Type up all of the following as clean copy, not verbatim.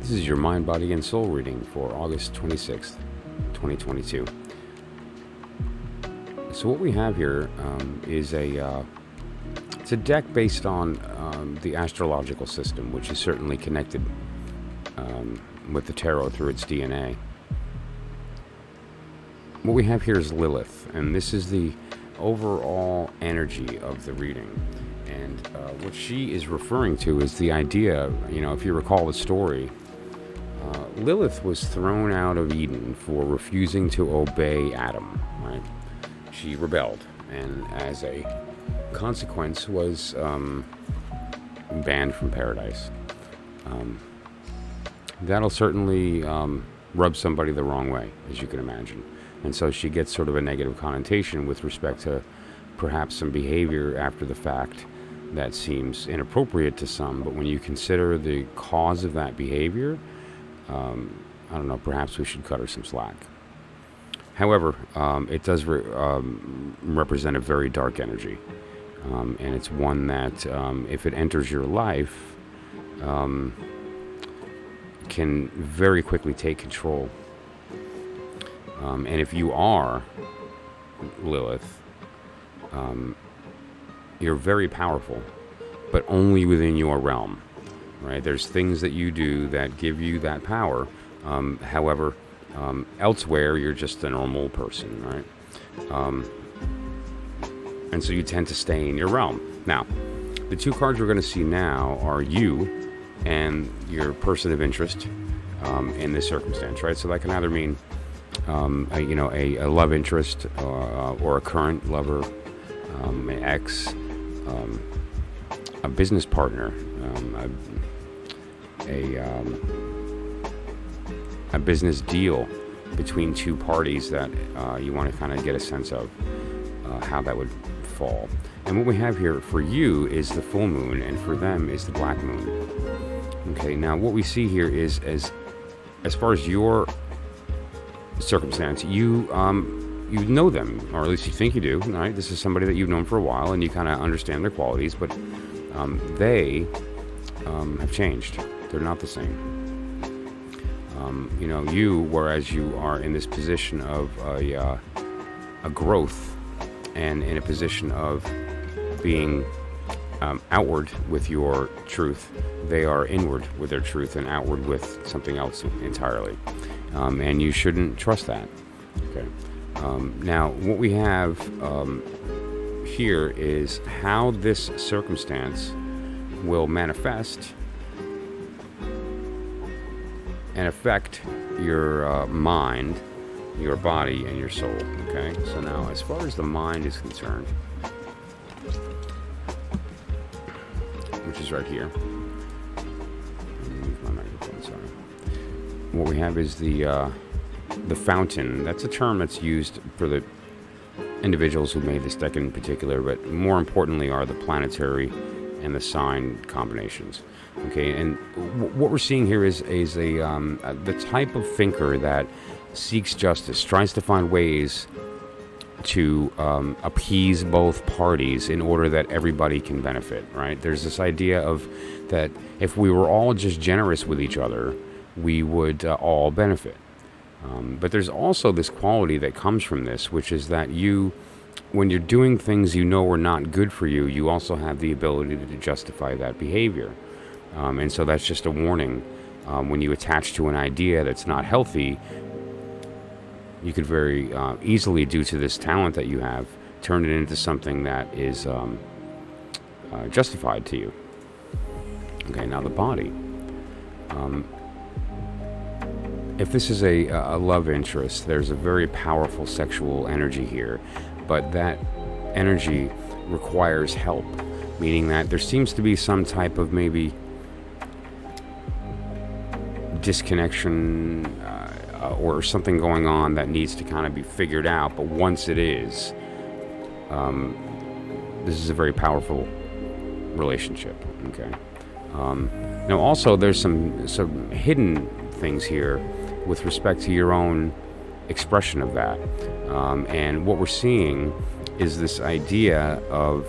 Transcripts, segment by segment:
This is your Mind, Body, and Soul reading for August 26th, 2022. So what we have here is it's a deck based on the astrological system, which is certainly connected with the tarot through its DNA. What we have here is Lilith, and this is the overall energy of the reading. And what she is referring to is the idea, if you recall the story, Lilith was thrown out of Eden for refusing to obey Adam, right? She rebelled, and as a consequence was banned from paradise. That'll certainly rub somebody the wrong way, as you can imagine. And so she gets sort of a negative connotation with respect to perhaps some behavior after the fact that seems inappropriate to some. But when you consider the cause of that behavior, I don't know, perhaps we should cut her some slack. However, it does represent a very dark energy. And it's one that, if it enters your life, can very quickly take control. And if you are Lilith, you're very powerful, but only within your realm, right? There's things that you do that give you that power. However, elsewhere, you're just a normal person, right? And so you tend to stay in your realm. Now, the two cards we're going to see now are you and your person of interest in this circumstance, right? So that can either mean a love interest or a current lover, an ex, a business partner, a business deal between two parties that you want to kind of get a sense of how that would fall. And what we have here for you is the full moon, and for them is the black moon. Okay, now what we see here is as far as your circumstance, you know them, or at least you think you do, right? This is somebody that you've known for a while, and you kind of understand their qualities, but they have changed. They're not the same. Whereas you are in this position of a growth and in a position of being outward with your truth, they are inward with their truth and outward with something else entirely. And you shouldn't trust that. Okay. Now, what we have here is how this circumstance will manifest and affect your mind, your body, and your soul. Okay. So now, as far as the mind is concerned, which is right here. My microphone, sorry. What we have is the fountain. That's a term that's used for the individuals who made this deck in particular, but more importantly are the planetary and the sign combinations. Okay, and what we're seeing here is the type of thinker that seeks justice, tries to find ways to appease both parties in order that everybody can benefit, right? There's this idea of that if we were all just generous with each other, we would all benefit. But there's also this quality that comes from this, which is that when you're doing things are not good for you, you also have the ability to justify that behavior. And so that's just a warning. When you attach to an idea that's not healthy, you could very easily, due to this talent that you have, turn it into something that is justified to you. Okay, now the body. If this is a love interest, there's a very powerful sexual energy here, but that energy requires help, meaning that there seems to be some type of maybe disconnection or something going on that needs to kind of be figured out. But once it is, this is a very powerful relationship. Okay. Now also there's some hidden things here with respect to your own expression of that. And what we're seeing is this idea of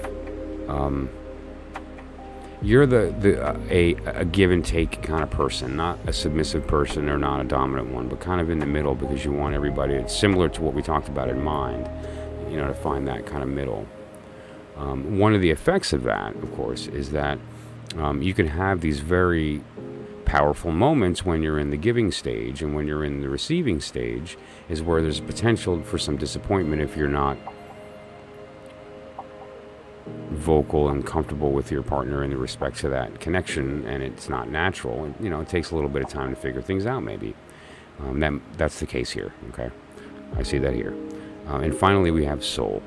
you're a give and take kind of person, not a submissive person or not a dominant one, but kind of in the middle, because you want everybody. It's similar to what we talked about in Mind, to find that kind of middle. One of the effects of that, of course, is that you can have these very powerful moments when you're in the giving stage, and when you're in the receiving stage is where there's potential for some disappointment if you're not vocal and comfortable with your partner in the respect to that connection, and it's not natural. And, it takes a little bit of time to figure things out, maybe. That's the case here, okay? I see that here. And finally, we have soul.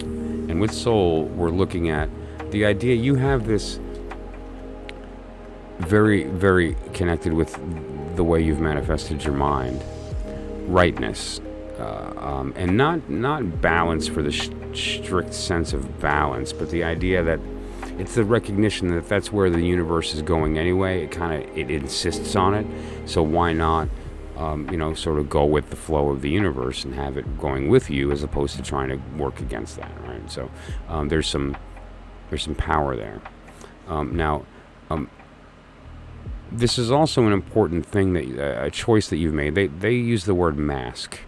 And with soul, we're looking at the idea you have this very, very connected with the way you've manifested your mind, rightness, and not balance for the strict sense of balance, but the idea that it's the recognition that that's where the universe is going anyway. It insists on it, so why not sort of go with the flow of the universe and have it going with you, as opposed to trying to work against that, right? So there's some power there. Now this is also an important thing, that a choice that you've made. They use the word mask.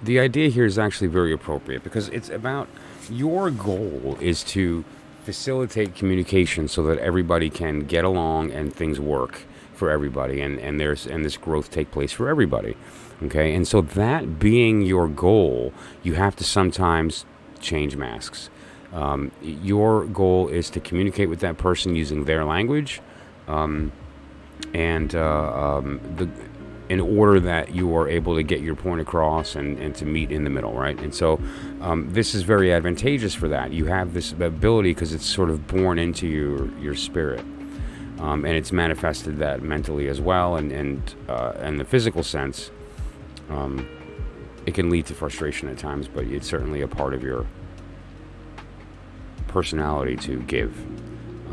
The idea here is actually very appropriate, because it's about, your goal is to facilitate communication so that everybody can get along and things work for everybody, and this growth take place for everybody. Okay, and so that being your goal, you have to sometimes change masks. Your goal is to communicate with that person using their language, in order that you are able to get your point across and to meet in the middle, right? And so this is very advantageous for that. You have this ability because it's sort of born into your spirit, and it's manifested that mentally as well, and the physical sense. It can lead to frustration at times, but it's certainly a part of your personality to give,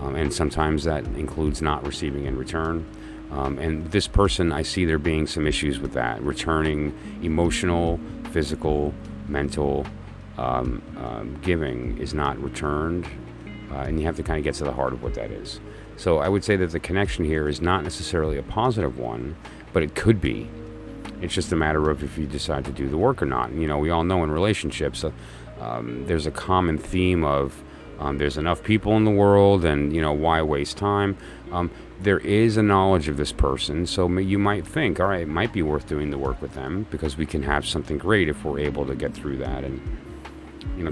and sometimes that includes not receiving in return. And this person, I see there being some issues with that, returning emotional, physical, mental giving is not returned, and you have to kind of get to the heart of what that is. So I would say that the connection here is not necessarily a positive one, but it could be. It's just a matter of if you decide to do the work or not. We all know in relationships, there's a common theme of there's enough people in the world, and why waste time? There is a knowledge of this person, so you might think, all right, it might be worth doing the work with them, because we can have something great if we're able to get through that, and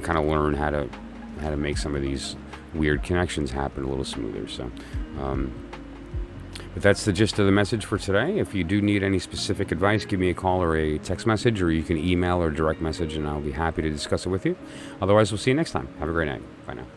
kind of learn how to make some of these weird connections happen a little smoother. So but that's the gist of the message for today. If you do need any specific advice, give me a call or a text message, or you can email or direct message, and I'll be happy to discuss it with you. Otherwise, we'll see you next time. Have a great night. Bye now.